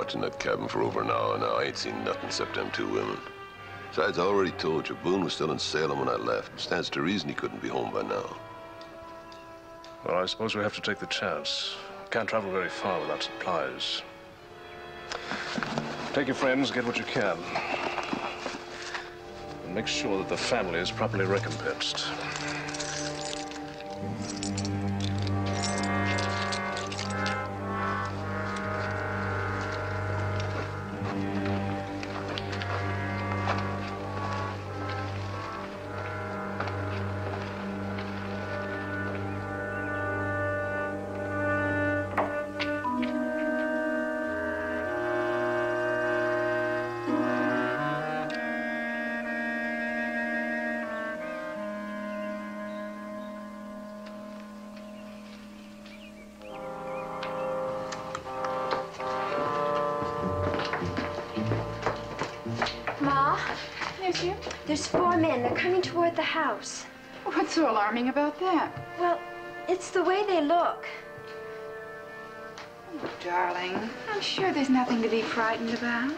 watching that cabin for over an hour now. I ain't seen nothing except them two women. Besides, I already told you, Boone was still in Salem when I left. It stands to reason he couldn't be home by now. Well, I suppose we have to take the chance. Can't travel very far without supplies. Take your friends, get what you can. And make sure that the family is properly recompensed. There's 4 men. They're coming toward the house. What's so alarming about that? Well, it's the way they look. Oh, darling, I'm sure there's nothing to be frightened about.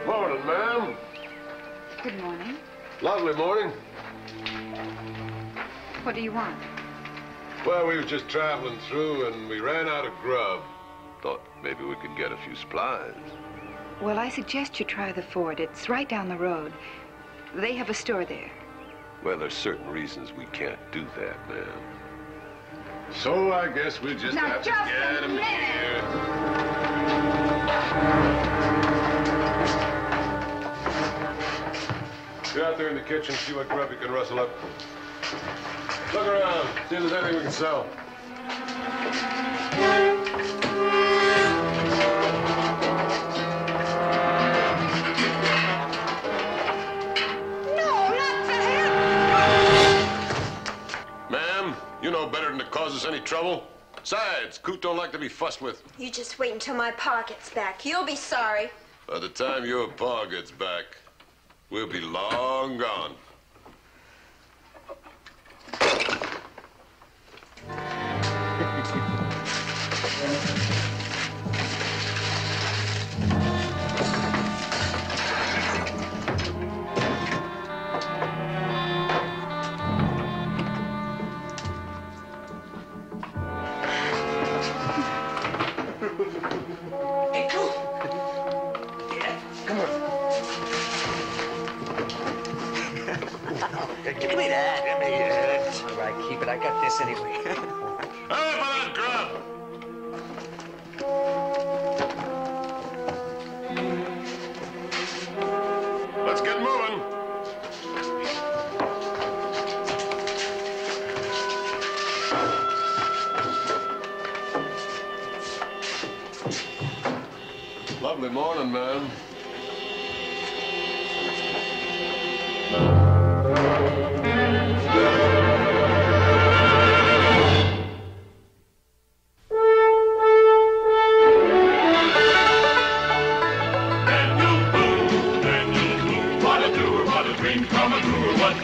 Morning, ma'am. Good morning. Lovely morning. What do you want? Well, we were just traveling through and we ran out of grub. Thought maybe we could get a few supplies. Well, I suggest you try the Ford. It's right down the road. They have a store there. Well, there's certain reasons we can't do that, ma'am. So I guess we just have to get him here. Get out there in the kitchen, see what grub you can rustle up. Look around, see if there's anything we can sell. No, not for him! Ma'am, you know better than to cause us any trouble. Besides, Coot don't like to be fussed with. You just wait until my pa gets back. You'll be sorry. By the time your pa gets back, we'll be long gone. Hey, Coot! Yeah, come on. Give me that. Give me it. All right, keep it. I got this anyway. Hurry for that grub! Let's get moving. Lovely morning, man.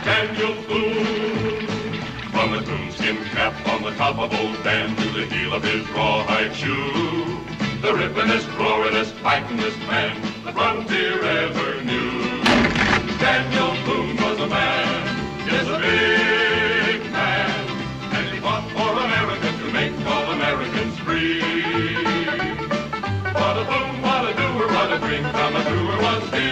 Daniel Boone. From the coonskin cap on the top of old Dan to the heel of his rawhide shoe, the rippenest, roaringest, fightingest man the frontier ever knew. Daniel Boone was a man, yes, a big man, and he fought for America to make all Americans free. What a Boone, what a doer, what a dream come a truer was he.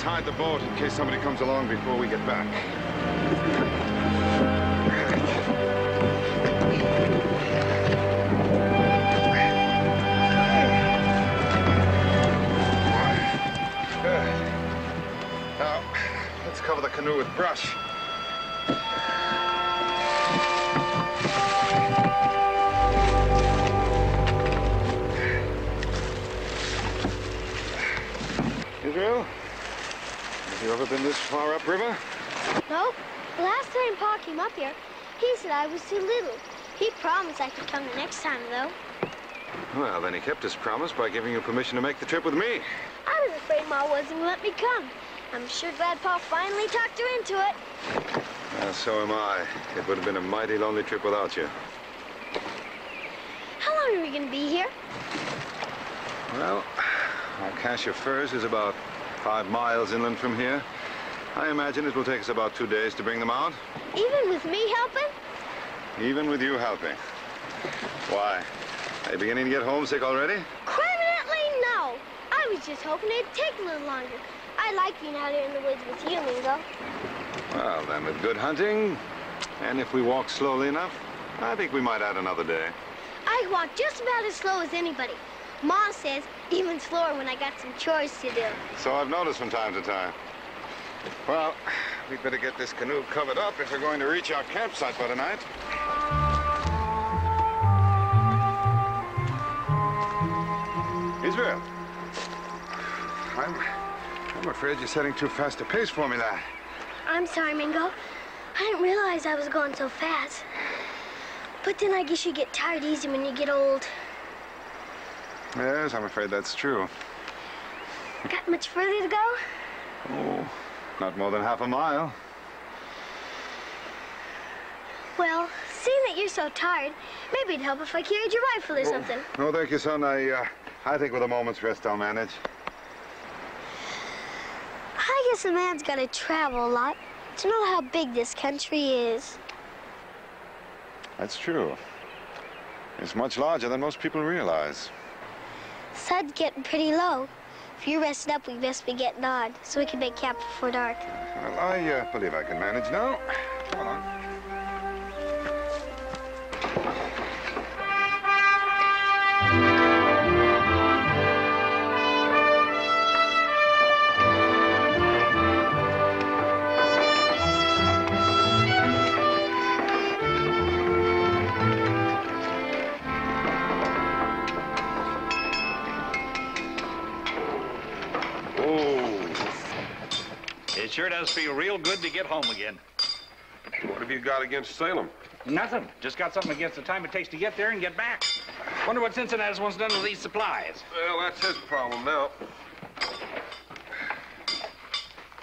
Hide the boat in case somebody comes along before we get back. canoe with brush. Israel, have you ever been this far upriver? Nope. The last time Pa came up here, he said I was too little. He promised I could come the next time, though. Well, then he kept his promise by giving you permission to make the trip with me. I was afraid Ma wasn't going to let me come. I'm sure glad Pa finally talked her into it. Well, so am I. It would have been a mighty lonely trip without you. How long are we going to be here? Well, our cache of furs is about 5 miles inland from here. I imagine it will take us about 2 days to bring them out. Even with me helping? Even with you helping. Why? Are you beginning to get homesick already? Permanently, no. I was just hoping it'd take a little longer. I like being out here in the woods with you, Mingo. Well, then with good hunting, and if we walk slowly enough, I think we might add another day. I can walk just about as slow as anybody. Ma says even slower when I got some chores to do. So I've noticed from time to time. Well, we'd better get this canoe covered up if we're going to reach our campsite by tonight. Israel, I'm afraid you're setting too fast a pace for me, lad. I'm sorry, Mingo. I didn't realize I was going so fast. But then I guess you get tired easy when you get old. Yes, I'm afraid that's true. Got much further to go? Oh, not more than half a mile. Well, seeing that you're so tired, maybe it'd help if I carried your rifle or something. No, thank you, son. I think with a moment's rest I'll manage. I guess a man's got to travel a lot to know how big this country is. That's true. It's much larger than most people realize. Sun's getting pretty low. If you're rested up, we best be getting on, so we can make camp before dark. Well, I believe I can manage now. Come on. It sure does feel real good to get home again. What have you got against Salem? Nothing. Just got something against the time it takes to get there and get back. Wonder what Cincinnati's wants done with these supplies. Well, that's his problem now.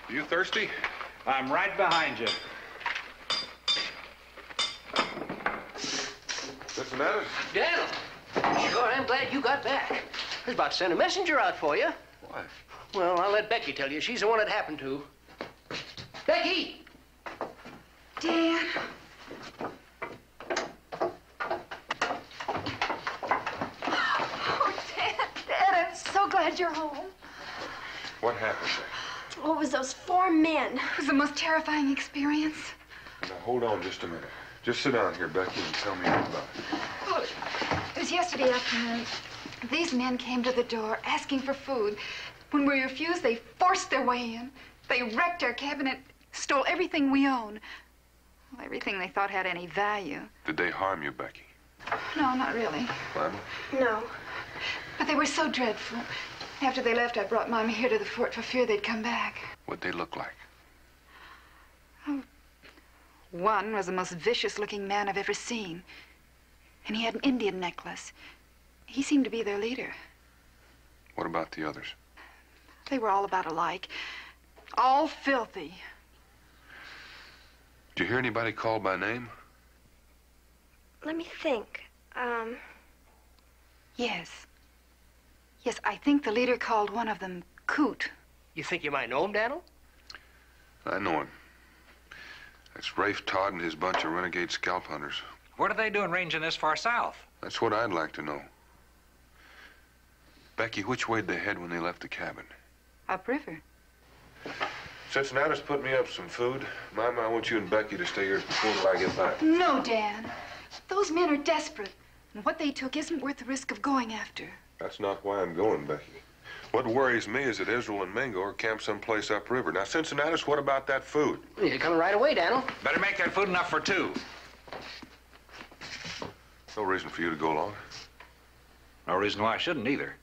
You thirsty? I'm right behind you. What's the matter? Daniel, sure, I'm glad you got back. I was about to send a messenger out for you. Why? Well, I'll let Becky tell you. She's the one it happened to. Becky! Dan. Oh, Dad, I'm so glad you're home. What happened there? What was those 4 men? It was the most terrifying experience. Now, hold on just a minute. Just sit down here, Becky, and tell me all about it. Oh, it was yesterday afternoon. These men came to the door asking for food. When we refused, they forced their way in. They wrecked our cabin and stole everything we own. Well, everything they thought had any value. Did they harm you, Becky? No, not really. Mama? No. But they were so dreadful. After they left, I brought Mama here to the fort for fear they'd come back. What'd they look like? Oh, one was the most vicious-looking man I've ever seen. And he had an Indian necklace. He seemed to be their leader. What about the others? They were all about alike. All filthy. Did you hear anybody called by name? Let me think. Yes. Yes, I think the leader called one of them Coot. You think you might know him, Daniel? I know him. That's Rafe Todd and his bunch of renegade scalp hunters. What are they doing ranging this far south? That's what I'd like to know. Becky, which way'd they head when they left the cabin? Upriver. Cincinnati's put me up some food. Mama, I want you and Becky to stay here till I get back. No, Dan. Those men are desperate. And what they took isn't worth the risk of going after. That's not why I'm going, Becky. What worries me is that Israel and Mingo are camped someplace upriver. Now, Cincinnatus, what about that food? You're coming right away, Daniel. Better make that food enough for two. No reason for you to go along. No reason why I shouldn't either.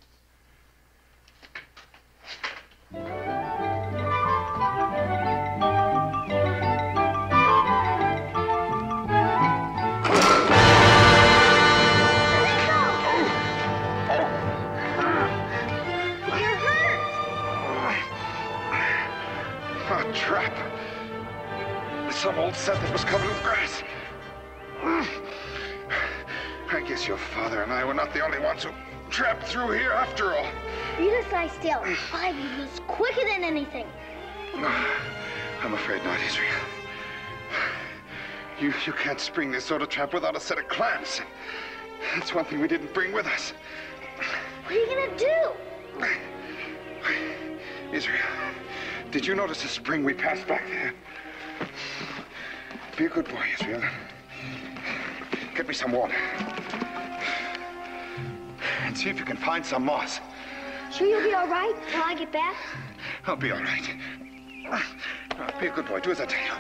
A trap. Some old set that was covered with grass. I guess your father and I were not the only ones who trapped through here after all. You just lie still. 5 eagles quicker than anything. I'm afraid not, Israel. You can't spring this sort of trap without a set of clamps. That's one thing we didn't bring with us. What are you gonna do? Israel, did you notice the spring we passed back there? Be a good boy, Israel. Get me some water. And see if you can find some moss. Sure you'll be all right till I get back? I'll be all right. Be a good boy. Do as I tell you.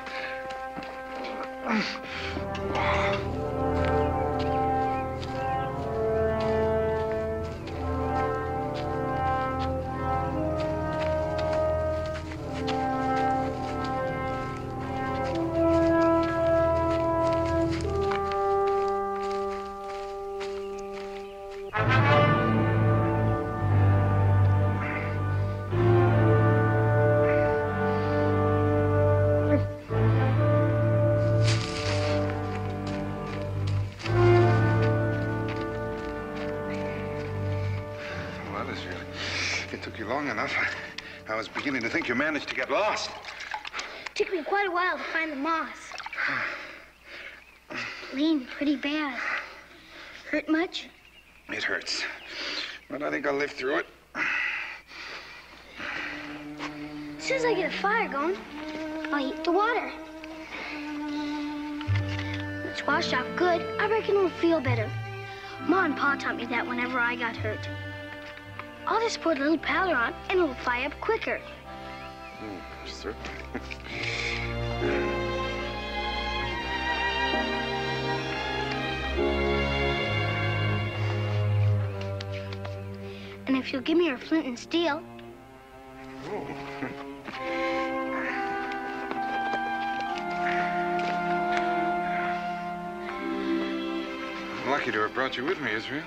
Long enough. I was beginning to think you managed to get lost. It took me quite a while to find the moss. Lean pretty bad. Hurt much? It hurts. But I think I'll live through it. As soon as I get a fire going, I'll heat the water. When it's washed off good, I reckon it'll feel better. Ma and Pa taught me that whenever I got hurt. I'll just put a little powder on, and it'll fly up quicker. Certainly. And if you'll give me your flint and steel... I'm lucky to have brought you with me, Israel.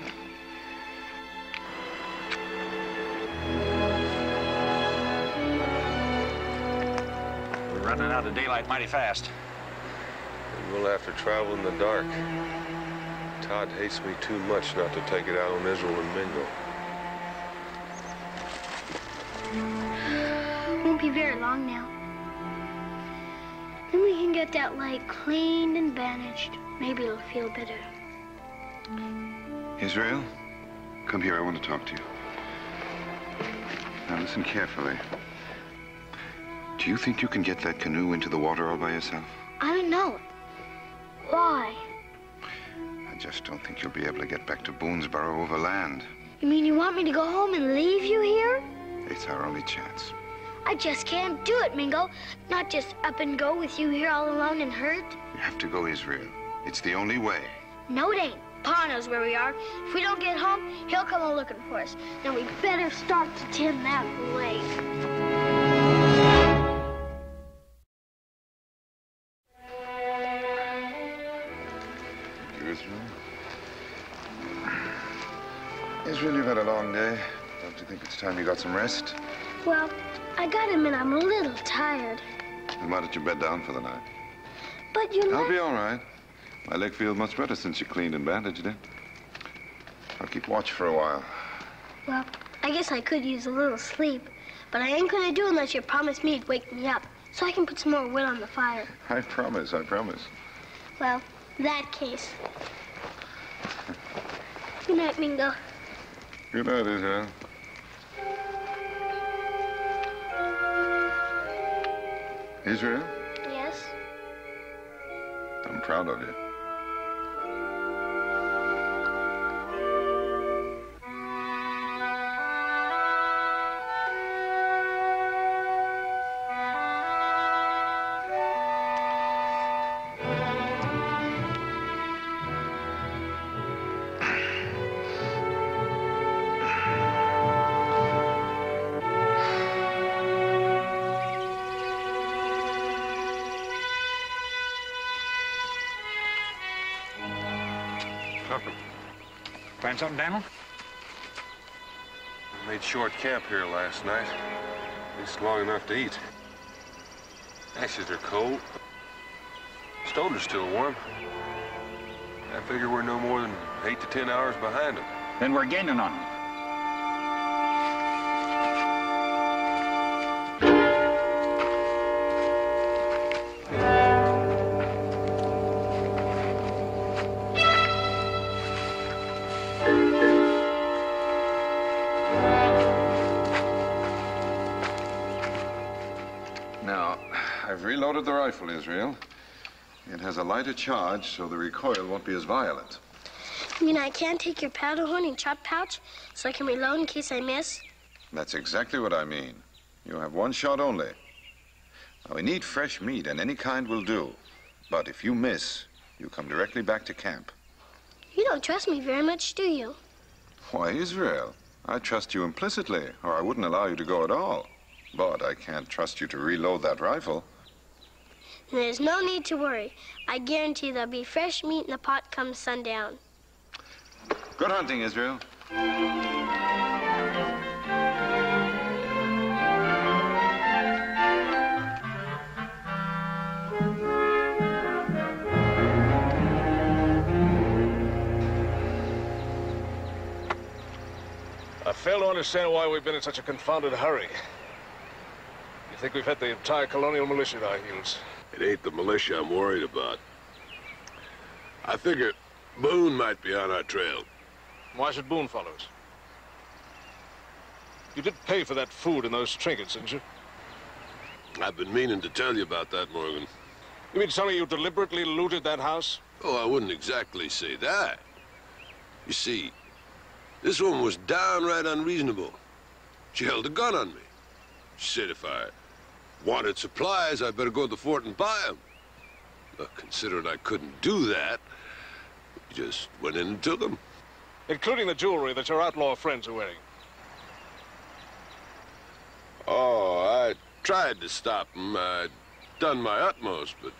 Running out of daylight mighty fast. And we'll have to travel in the dark. Todd hates me too much not to take it out on Israel and Mingo. Won't be very long now. Then we can get that light cleaned and bandaged. Maybe it'll feel better. Israel, come here. I want to talk to you. Now listen carefully. Do you think you can get that canoe into the water all by yourself? I don't know. Why? I just don't think you'll be able to get back to Boonesboro overland. You mean you want me to go home and leave you here? It's our only chance. I just can't do it, Mingo. Not just up and go with you here all alone and hurt. You have to go, Israel. It's the only way. No, it ain't. Pa knows where we are. If we don't get home, he'll come a looking for us. Now we better start to tend that lake. Israel, you've had a long day. Don't you think it's time you got some rest? Well, I gotta admit I'm a little tired. Then why don't you bed down for the night? But you I'll be all right. My leg feels much better since you cleaned and bandaged it. I'll keep watch for a while. Well, I guess I could use a little sleep, but I ain't gonna do unless you promise me to wake me up so I can put some more wood on the fire. I promise, I promise. Well, in that case. Good night, Mingo. Good night, Israel. Israel, Yes? I'm proud of you. cooking. Find something, Daniel? We made short camp here last night. At least long enough to eat. Ashes are cold. Stones are still warm. I figure we're no more than 8 to 10 hours behind them. Then we're gaining on them. Now, I've reloaded the rifle, Israel. It has a lighter charge, so the recoil won't be as violent. You mean I can't take your powder horn and shot pouch so I can reload in case I miss? That's exactly what I mean. You have one shot only. Now, we need fresh meat, and any kind will do. But if you miss, you come directly back to camp. You don't trust me very much, do you? Why, Israel, I trust you implicitly, or I wouldn't allow you to go at all. But I can't trust you to reload that rifle. There's no need to worry. I guarantee there'll be fresh meat in the pot come sundown. Good hunting, Israel. I fail to understand why we've been in such a confounded hurry. You think we've had the entire colonial militia at our heels? It ain't the militia I'm worried about. I figure Boone might be on our trail. Why should Boone follow us? You did pay for that food and those trinkets, didn't you? I've been meaning to tell you about that, Morgan. You mean to tell me you deliberately looted that house? Oh, I wouldn't exactly say that. You see, this woman was downright unreasonable. She held a gun on me. She said if I wanted supplies, I'd better go to the fort and buy them. Look, considering I couldn't do that, we just went in and took them. Including the jewelry that your outlaw friends are wearing. Oh, I tried to stop them. I'd done my utmost, but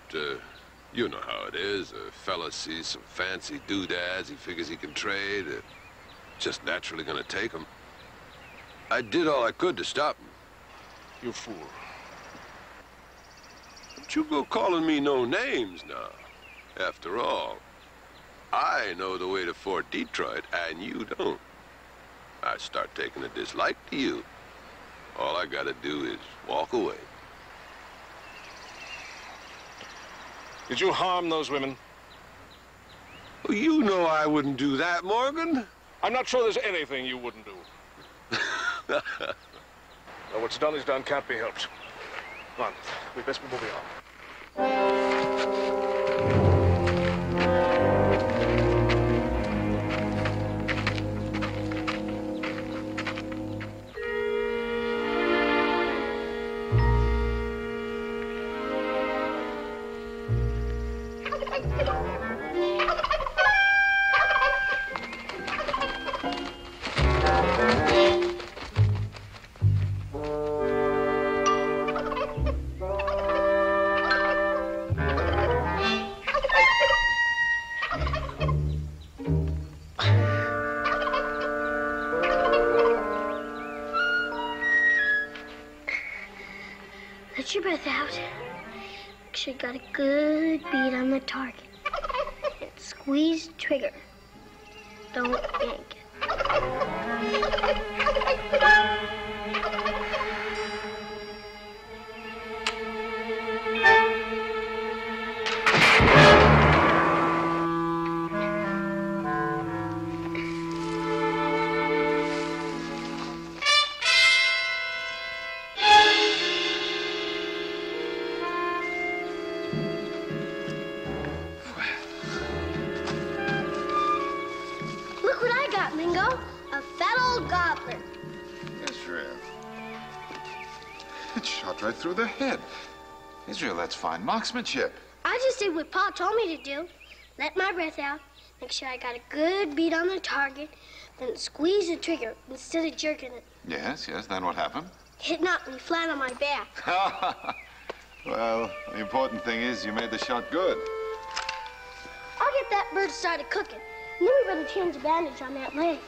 you know how it is. A fella sees some fancy doodads, he figures he can trade. Just naturally gonna take them. I did all I could to stop them. You fool. Don't you go calling me no names now. After all, I know the way to Fort Detroit, and you don't. I start taking a dislike to you. All I gotta do is walk away. Did you harm those women? Well, you know I wouldn't do that, Morgan. I'm not sure there's anything you wouldn't do. Well, what's done is done, can't be helped. Come on, we best be moving on. Let your breath out. Make sure you got a good bead on the target. And squeeze the trigger. Don't yank it. Mingo, a fat old gobbler. Israel. It shot right through the head. Israel, that's fine marksmanship. I just did what Pa told me to do. Let my breath out, make sure I got a good bead on the target, then squeeze the trigger instead of jerking it. Yes, then what happened? It knocked me flat on my back. Well, the important thing is you made the shot good. I'll get that bird started cooking. And then we better change the bandage on that leg.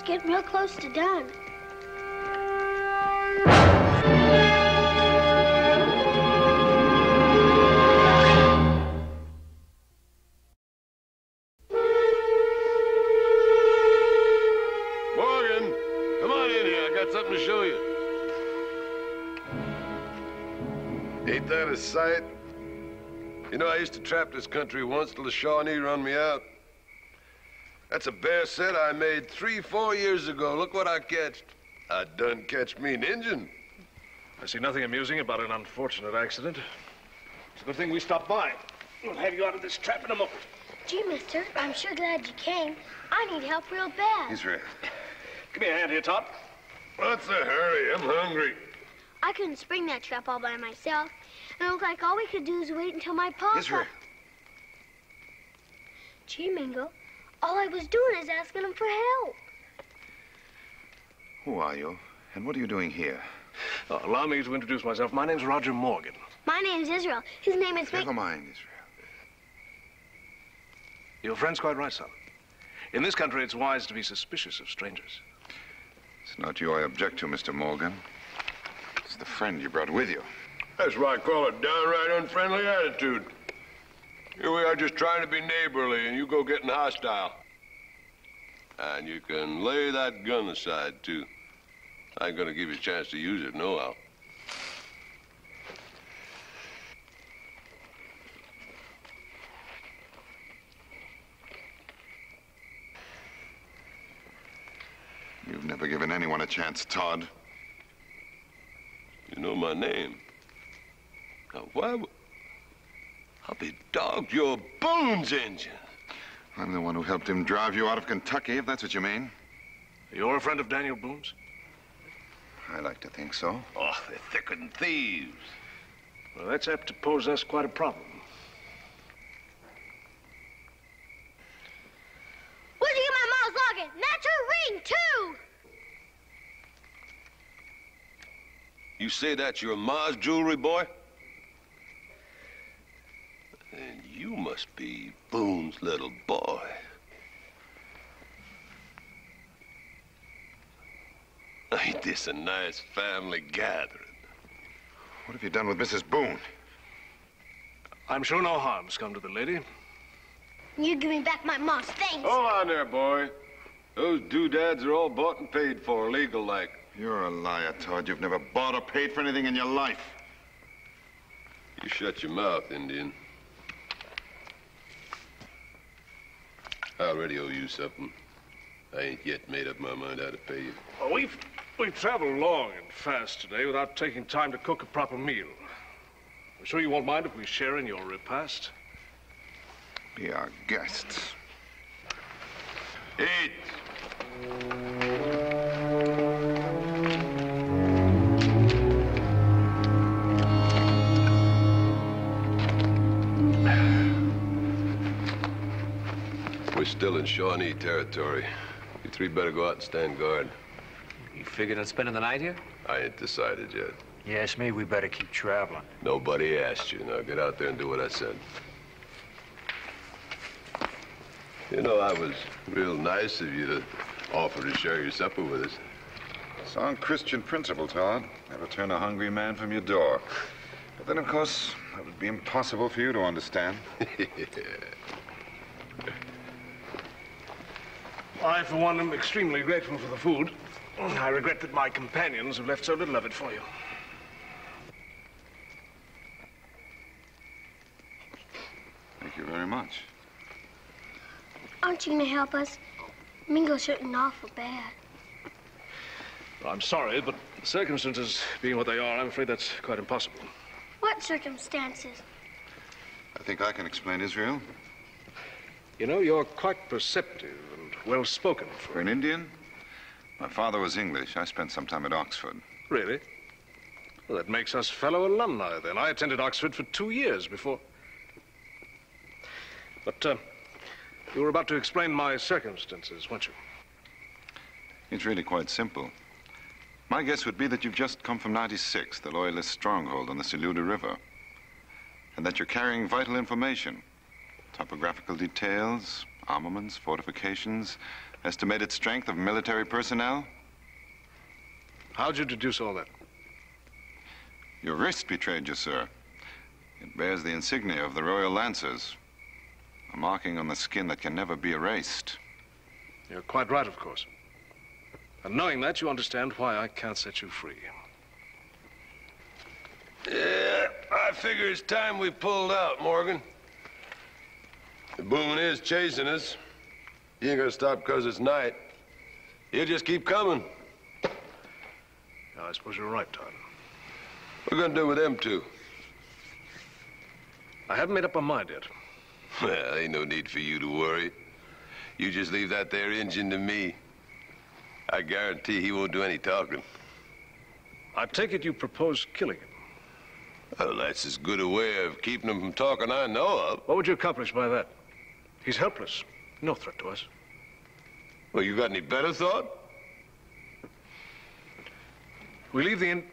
Getting real close to done. Morgan, come on in here. I got something to show you. Ain't that a sight? You know, I used to trap this country once till the Shawnee run me out. That's a bear set I made 3-4 years ago. Look what I catched. I done catch me an Injun. I see nothing amusing about an unfortunate accident. It's a good thing we stopped by. We'll have you out of this trap in a moment. Gee, mister, I'm sure glad you came. I need help real bad. Israel. Give me a hand here, Todd. What's the hurry? I'm hungry. I couldn't spring that trap all by myself. And it looked like all we could do is wait until my papa... Israel. Gee, Mingo, all I was doing is asking him for help. Who are you? And what are you doing here? Allow me to introduce myself. My name's Roger Morgan. My name's Israel. His name is... Never mind, Israel. Your friend's quite right, son. In this country, it's wise to be suspicious of strangers. It's not you I object to, Mr. Morgan. It's the friend you brought with you. That's why I call it downright unfriendly attitude. Here we are just trying to be neighborly, and you go getting hostile. And you can lay that gun aside, too. I ain't gonna give you a chance to use it, nohow. You've never given anyone a chance, Todd. You know my name. Now, why would... I'll be dogged, you're Boone's engine. I'm the one who helped him drive you out of Kentucky, if that's what you mean. You're a friend of Daniel Boone's? I like to think so. Oh, they're thicker than thieves. Well, that's apt to pose us quite a problem. Where'd you get my mom's locket? And that's her ring, too! You say that's your ma's jewelry, boy? Then you must be Boone's little boy. Ain't this a nice family gathering? What have you done with Mrs. Boone? I'm sure no harm's come to the lady. You give me back my mom's things. Hold on there, boy. Those doodads are all bought and paid for, legal-like. You're a liar, Todd. You've never bought or paid for anything in your life. You shut your mouth, Indian. I already owe you something. I ain't yet made up my mind how to pay you. Well, we've traveled long and fast today without taking time to cook a proper meal. I'm sure you won't mind if we share in your repast. Be our guests. Eat! We're still in Shawnee territory. You three better go out and stand guard. You figured on spending the night here? I ain't decided yet. Yes, me, we better keep traveling. Nobody asked you. Now get out there and do what I said. You know, I was real nice of you to offer to share your supper with us. Sound Christian principle, Todd. Never turn a hungry man from your door. But then, of course, that would be impossible for you to understand. I, for one, am extremely grateful for the food. I regret that my companions have left so little of it for you. Thank you very much. Aren't you gonna help us? Mingo's hurting awful bad. I'm sorry, but the circumstances being what they are, I'm afraid that's quite impossible. What circumstances? I think I can explain, Israel. You know, you're quite perceptive and well-spoken For an Indian? My father was English. I spent some time at Oxford. Really? Well, that makes us fellow alumni, then. I attended Oxford for 2 years before... But, you were about to explain my circumstances, weren't you? It's really quite simple. My guess would be that you've just come from 96, the Loyalist stronghold on the Saluda River, and that you're carrying vital information. Topographical details, armaments, fortifications, estimated strength of military personnel. How'd you deduce all that? Your wrist betrayed you, sir. It bears the insignia of the Royal Lancers, a marking on the skin that can never be erased. You're quite right, of course. And knowing that, you understand why I can't set you free. Yeah, I figure it's time we pulled out, Morgan. The Boone is chasing us. He ain't gonna stop because it's night. He'll just keep coming. Yeah, I suppose you're right, Todd. What are we gonna do with them two? I haven't made up my mind yet. Well, ain't no need for you to worry. You just leave that there engine to me. I guarantee he won't do any talking. I take it you propose killing him. Well, that's as good a way of keeping him from talking I know of. What would you accomplish by that? He's helpless. No threat to us. Well, you got any better thought? We leave him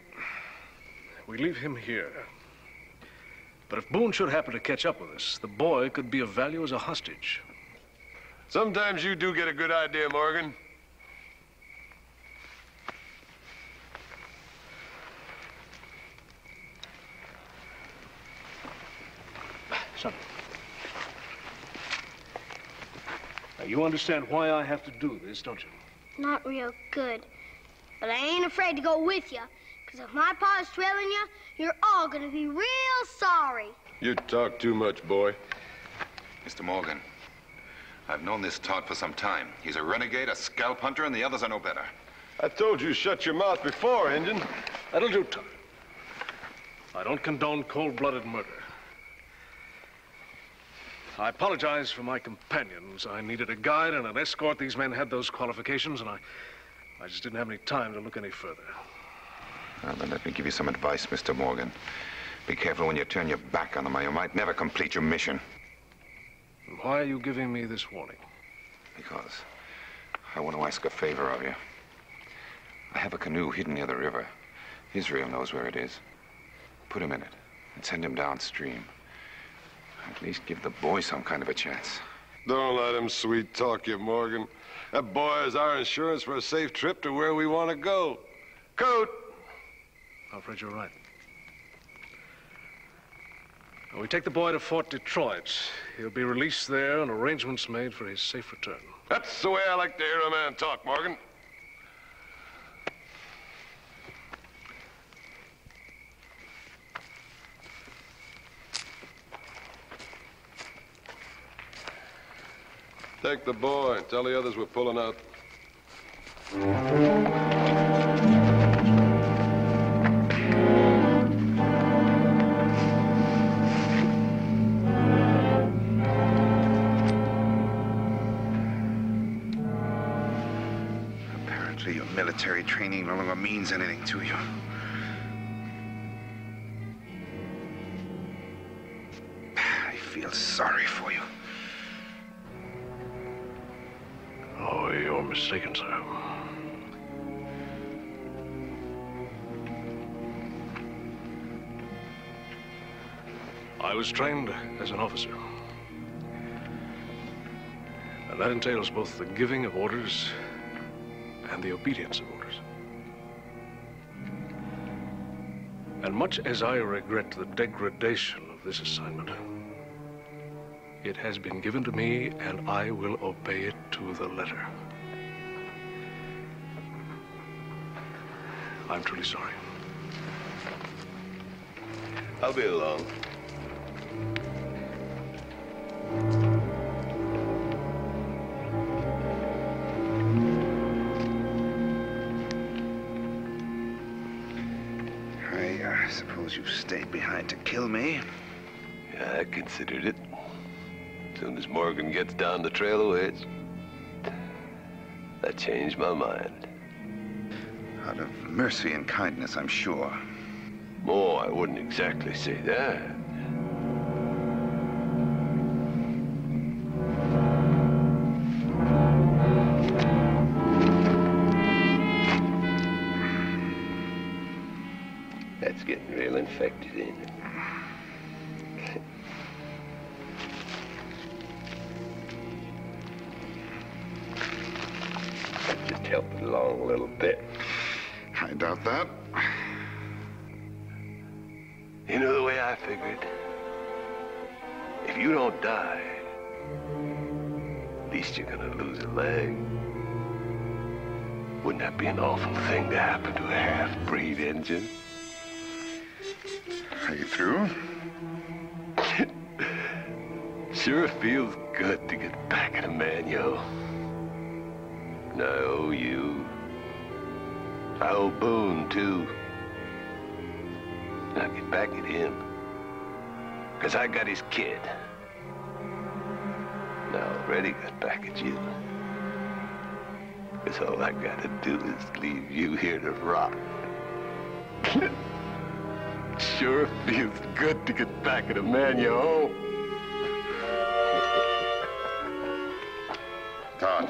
here. But if Boone should happen to catch up with us, the boy could be of value as a hostage. Sometimes you do get a good idea, Morgan. Son. Now, you understand why I have to do this, don't you? Not real good. But I ain't afraid to go with you. Because if my pa's trailing you, you're all gonna be real sorry. You talk too much, boy. Mr. Morgan, I've known this Todd for some time. He's a renegade, a scalp hunter, and the others are no better. I told you shut your mouth before, Injun. That'll do, Todd. I don't condone cold-blooded murder. I apologize for my companions. I needed a guide and an escort. These men had those qualifications, and I just didn't have any time to look any further. Well, then let me give you some advice, Mr. Morgan. Be careful when you turn your back on them, or you might never complete your mission. And why are you giving me this warning? Because I want to ask a favor of you. I have a canoe hidden near the river. Israel knows where it is. Put him in it and send him downstream. At least give the boy some kind of a chance. Don't let him sweet talk you, Morgan. That boy is our insurance for a safe trip to where we want to go. Coat! I'm afraid you're right. Now, we take the boy to Fort Detroit. He'll be released there and arrangements made for his safe return. That's the way I like to hear a man talk, Morgan. Take the boy and tell the others we're pulling out. Apparently your military training no longer means anything to you. I feel sorry for you. Oh, you're mistaken, sir. I was trained as an officer. And that entails both the giving of orders and the obedience of orders. And much as I regret the degradation of this assignment, it has been given to me, and I will obey it to the letter. I'm truly sorry. I'll be along. I suppose you stayed behind to kill me? Yeah, I considered it. As soon as Morgan gets down the trail a ways, I changed my mind. Out of mercy and kindness, I'm sure. Oh, I wouldn't exactly say that. That's getting real infected, ain't it? Just help it along a little bit. I doubt that. You know the way I figured? If you don't die, at least you're gonna lose a leg. Wouldn't that be an awful thing to happen to a half-breed engine? Are you through? Sure feels good to get back at a man, yo. And I owe you. I owe Boone, too. I'll get back at him. 'Cause I got his kid. And I already got back at you. 'Cause all I gotta do is leave you here to rot. Sure feels good to get back at a man you owe. Todd.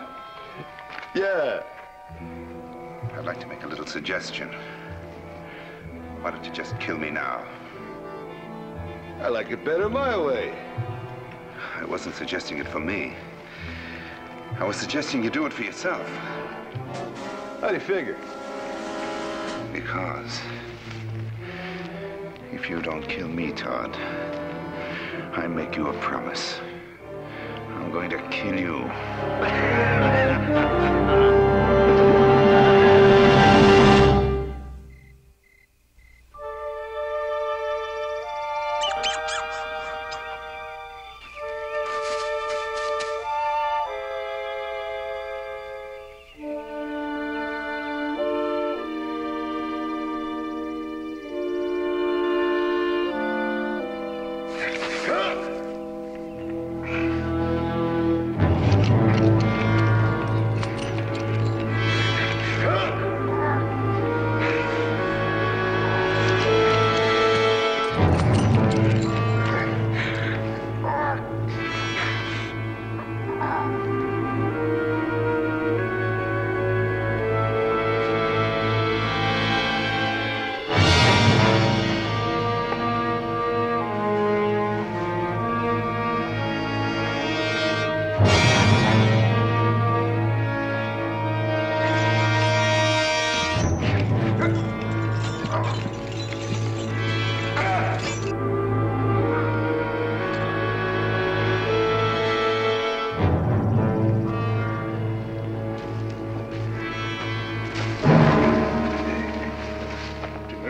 Yeah. I'd like to make a little suggestion. Why don't you just kill me now? I like it better my way. I wasn't suggesting it for me. I was suggesting you do it for yourself. How do you figure? Because if you don't kill me, Todd, I make you a promise. I'm going to kill you.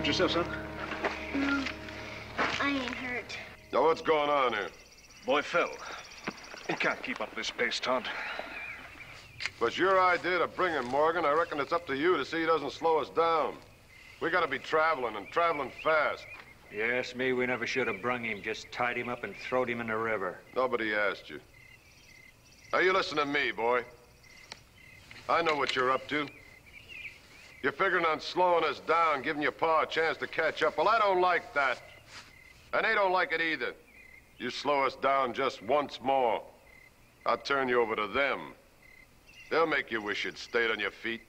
Yourself, son? No, I ain't hurt. Now, what's going on here? Boy fell. He can't keep up this pace, Todd. But your idea to bring him, Morgan, I reckon it's up to you to see he doesn't slow us down. We gotta be traveling, and traveling fast. Yes, me, we never should have brung him. Just tied him up and throwed him in the river. Nobody asked you. Now, you listen to me, boy. I know what you're up to. You're figuring on slowing us down, giving your pa a chance to catch up. Well, I don't like that. And they don't like it either. You slow us down just once more, I'll turn you over to them. They'll make you wish you'd stayed on your feet.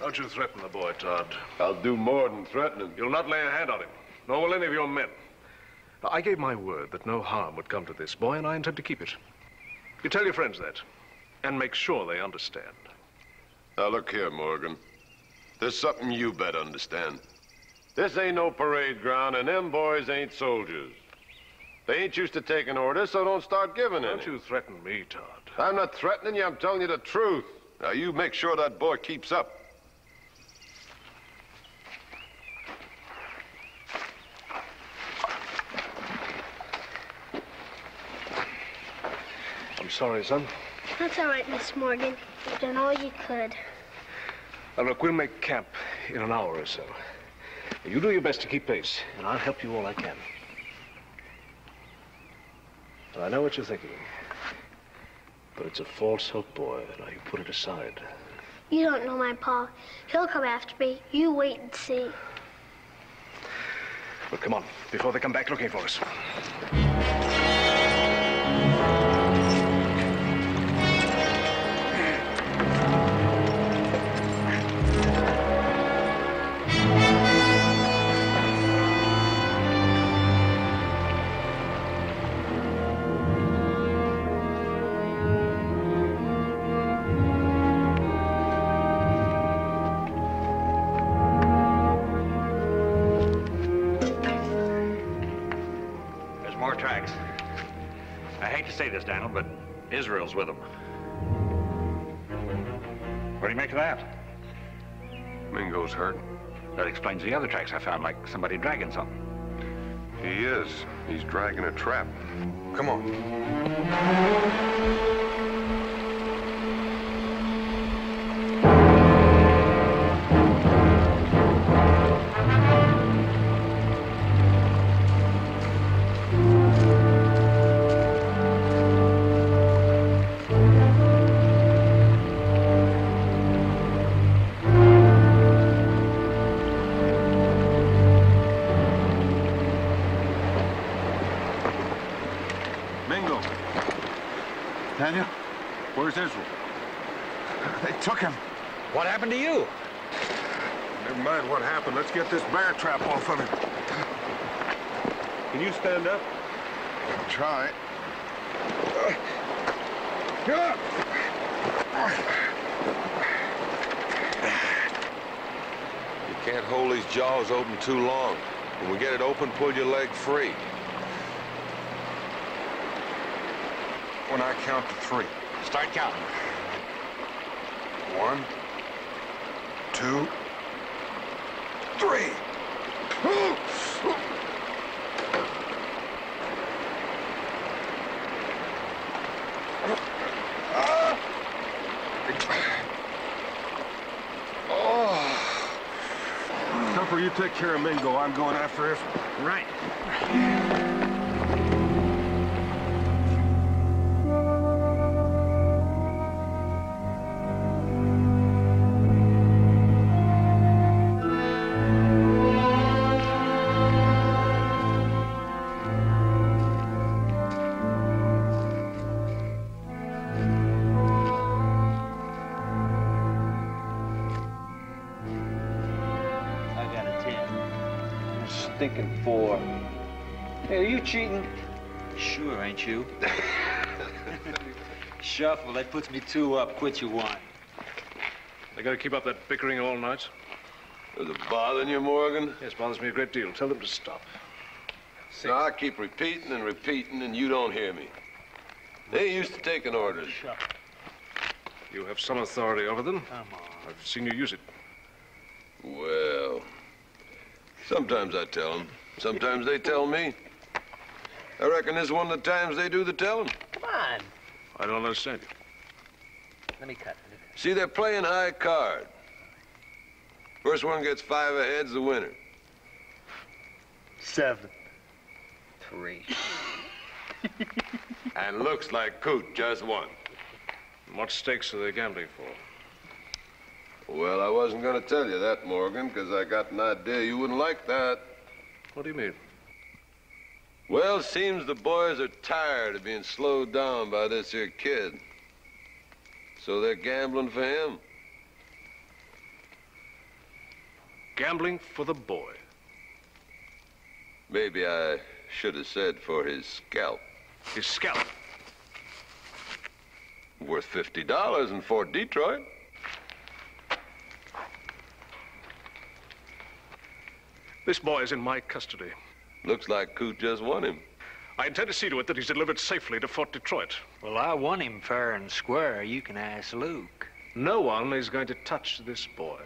Don't you threaten the boy, Todd. I'll do more than threaten him. You'll not lay a hand on him, nor will any of your men. Now, I gave my word that no harm would come to this boy, and I intend to keep it. You tell your friends that, and make sure they understand. Now, look here, Morgan. There's something you better understand. This ain't no parade ground, and them boys ain't soldiers. They ain't used to taking orders, so don't start giving any. Don't you threaten me, Todd. I'm not threatening you, I'm telling you the truth. Now, you make sure that boy keeps up. I'm sorry, son. That's all right, Miss Morgan. You've done all you could. Now, look, we'll make camp in an hour or so. You do your best to keep pace, and I'll help you all I can. And I know what you're thinking. But it's a false hope, boy. Now you put it aside. You don't know my pa. He'll come after me. You wait and see. Well, come on, before they come back looking for us. Say this, Daniel, but Israel's with them. What do you make of that? Mingo's hurt. That explains the other tracks I found, like somebody dragging something. He is. He's dragging a trap. Come on. Daniel, where's Israel? They took him. What happened to you? Never mind what happened. Let's get this bear trap off of him. Can you stand up? I'll try. You can't hold these jaws open too long. When we get it open, pull your leg free. When I count to 3. Start counting. 1, 2, 3. Tupper, you take care of Mingo. I'm going after Israel. Right. Thinking 4. Hey, are you cheating? Sure, ain't you? Shuffle, that puts me 2 up. Quit you 1. They gotta keep up that bickering all night? Does it bother you, Morgan? Yes, bothers me a great deal. Tell them to stop. No, I keep repeating and repeating, and you don't hear me. They ain't used to taking orders. You have some authority over them. Come on. I've seen you use it. Well, sometimes I tell them. Sometimes they tell me. I reckon this is one of the times they do the telling. Come on. I don't understand you. Let me cut. See, they're playing high card. First one gets 5 ahead's the winner. 7. 3. And looks like Coot just won. What stakes are they gambling for? Well, I wasn't going to tell you that, Morgan, because I got an idea you wouldn't like that. What do you mean? Well, seems the boys are tired of being slowed down by this here kid. So they're gambling for him. Gambling for the boy. Maybe I should have said for his scalp. His scalp? Worth $50 in Fort Detroit. This boy is in my custody. Looks like Coot just won him. I intend to see to it that he's delivered safely to Fort Detroit. Well, I won him fair and square. You can ask Luke. No one is going to touch this boy.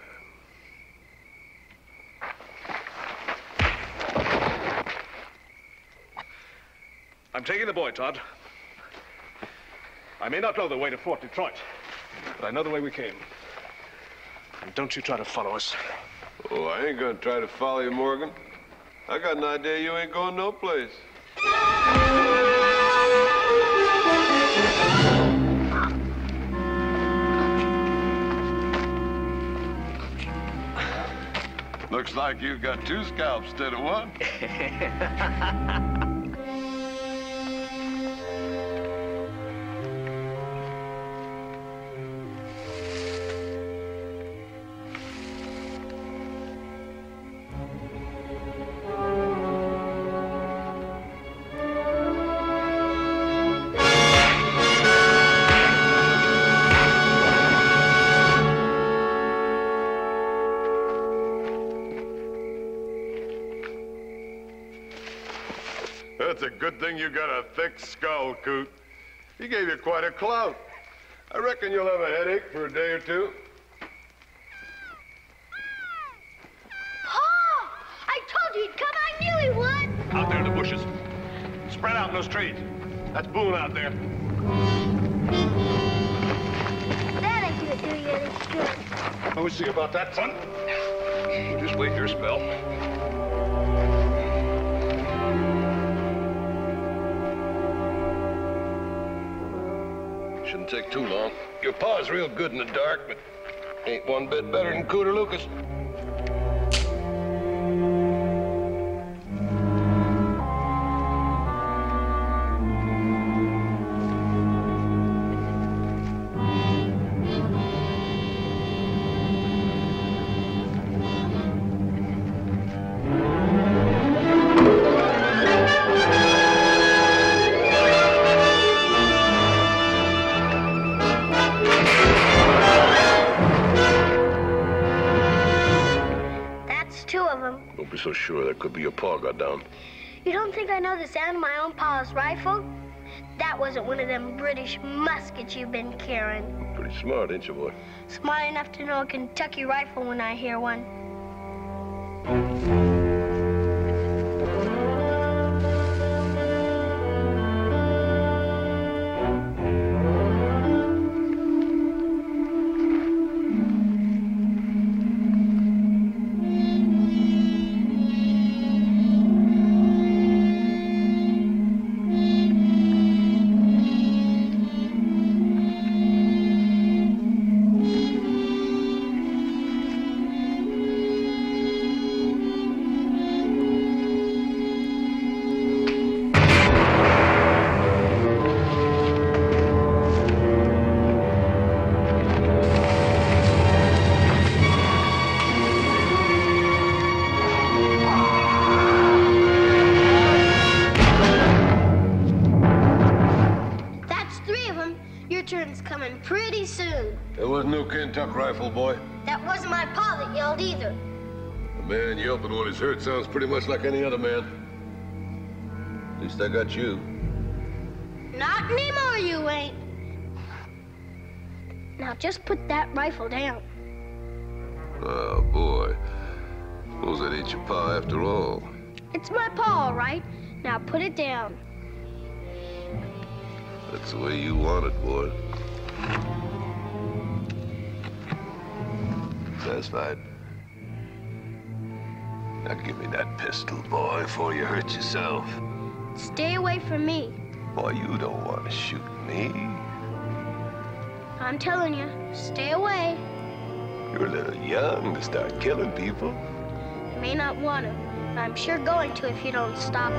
I'm taking the boy, Todd. I may not know the way to Fort Detroit, but I know the way we came. And don't you try to follow us. Oh, I ain't gonna try to follow you, Morgan. I got an idea you ain't going no place. Looks like you've got 2 scalps instead of 1. That's a good thing you got a thick skull, Coot. He gave you quite a clout. I reckon you'll have a headache for a day or 2. Pa! I told you he'd come. I knew he would. Out there in the bushes. Spread out in those trees. That's Boone out there. That ain't gonna do you any good. We'll see about that, son. Just wait your spell. Shouldn't take too long. Your pa's real good in the dark, but ain't one bit better than Cooter Lucas. Don't be so sure. That could be your paw got down. You don't think I know the sound of my own pa's rifle? That wasn't one of them British muskets you've been carrying. Pretty smart, ain't you, boy? Smart enough to know a Kentucky rifle when I hear one. Coming pretty soon. There was no Kentucky rifle, boy. That wasn't my pa that yelled either. A man yelping when he's hurt sounds pretty much like any other man. At least I got you. Not anymore, you ain't. Now just put that rifle down. Oh, boy. Suppose that ain't your pa after all. It's my pa, all right. Now put it down. That's the way you want it, boy. Satisfied? Now give me that pistol, boy, before you hurt yourself. Stay away from me. Boy, you don't want to shoot me. I'm telling you, stay away. You're a little young to start killing people. I may not want to, but I'm sure going to if you don't stop.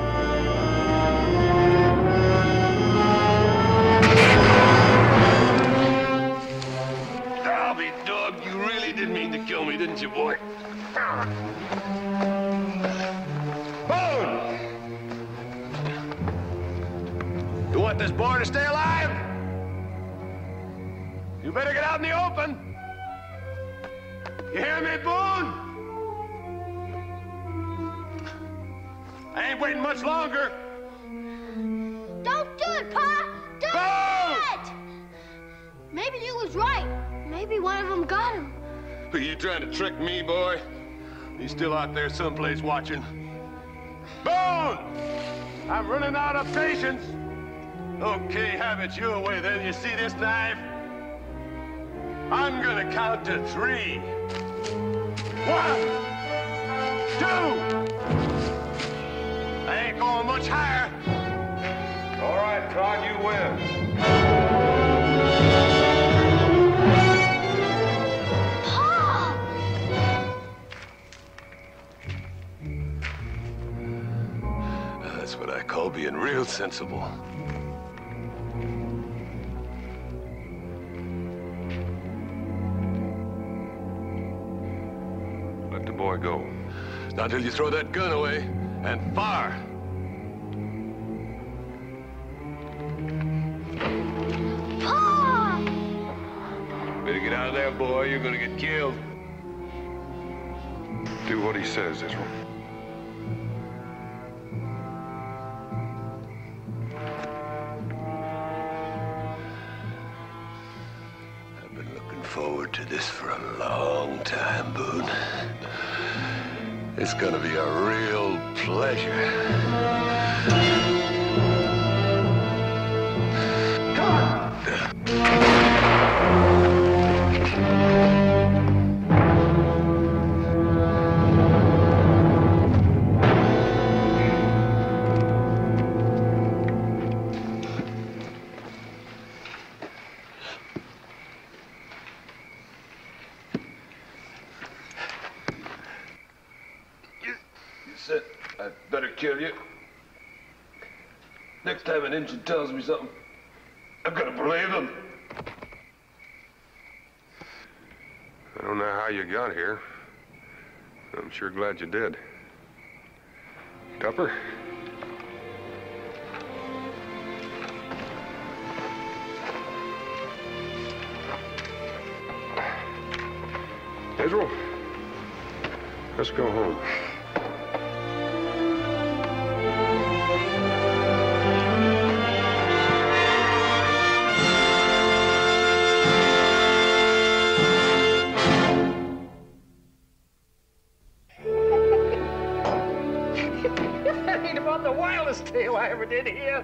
I'll be dogged. You really did mean to kill me, didn't you, boy? Boone! You want this boy to stay alive? You better get out in the open. You hear me, Boone? I ain't waiting much longer. Don't do it, Pa! Don't do it! Maybe you was right. Maybe one of them got him. Are you trying to trick me, boy? He's still out there someplace watching. Boone! I'm running out of patience. Okay, have it your way then. You see this knife? I'm gonna count to 3. 1, much higher. All right, Todd, you win. That's what I call being real sensible. Let the boy go. Not till you throw that gun away and fire. Pa! Better get out of there, boy. You're gonna get killed. Do what he says, Israel. I've been looking forward to this for a long time, Boone. It's gonna be a real pleasure. Come on! Said I'd better kill you. Next time an Injun tells me something, I'm gonna believe him. I don't know how you got here. I'm sure glad you did. Tupper? Israel? Let's go home. That ain't about the wildest tale I ever did hear.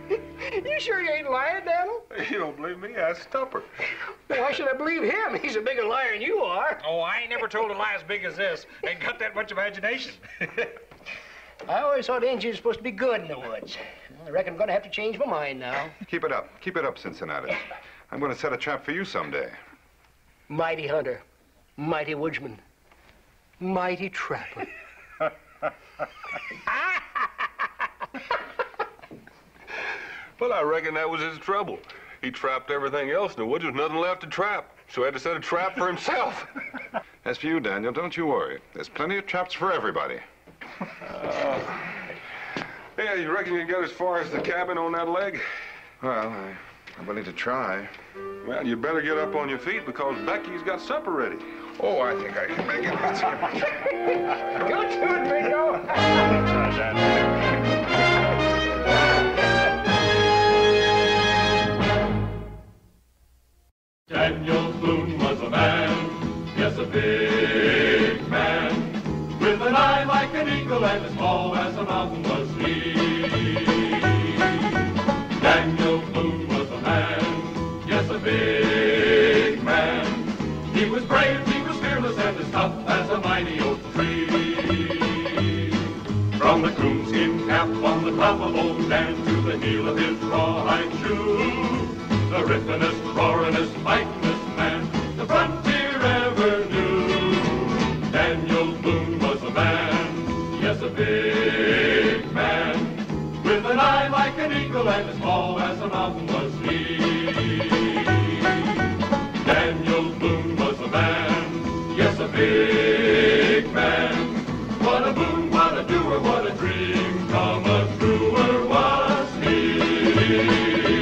You sure you ain't lying, Daniel? You don't believe me? Ask Tupper. Why should I believe him? He's a bigger liar than you are. Oh, I ain't never told a lie as big as this. Ain't got that much imagination. I always thought Indians were supposed to be good in the woods. I reckon I'm going to have to change my mind now. Keep it up. Keep it up, Cincinnati. I'm going to set a trap for you someday. Mighty hunter, mighty woodsman, mighty trapper. Well, I reckon that was his trouble. He trapped everything else in the woods. There's nothing left to trap. So he had to set a trap for himself. As for you, Daniel, don't you worry. There's plenty of traps for everybody. Yeah, you reckon you can get as far as the cabin on that leg? Well, I'm willing to try. Well, you better get up on your feet because Becky's got supper ready. Oh, I think I can make it. Let's get Go to it, Bingo. Daniel Boone was a man, yes, a big man, with an eye like an eagle and as tall as a mountain was he. Daniel Boone was a man, yes, a big man. He was brave, he was fearless, and as tough as a mighty oak tree. From the coonskin cap on the top of old Dan to the heel of his rawhide shoe, the ripplingest, roaringest, fightingest man the frontier ever knew. Daniel Boone was a man, yes, a big man, with an eye like an eagle and as tall as a mountain was he. Daniel Boone was a man, yes, a big man. What a boon, what a doer, what a dream come a truer was he.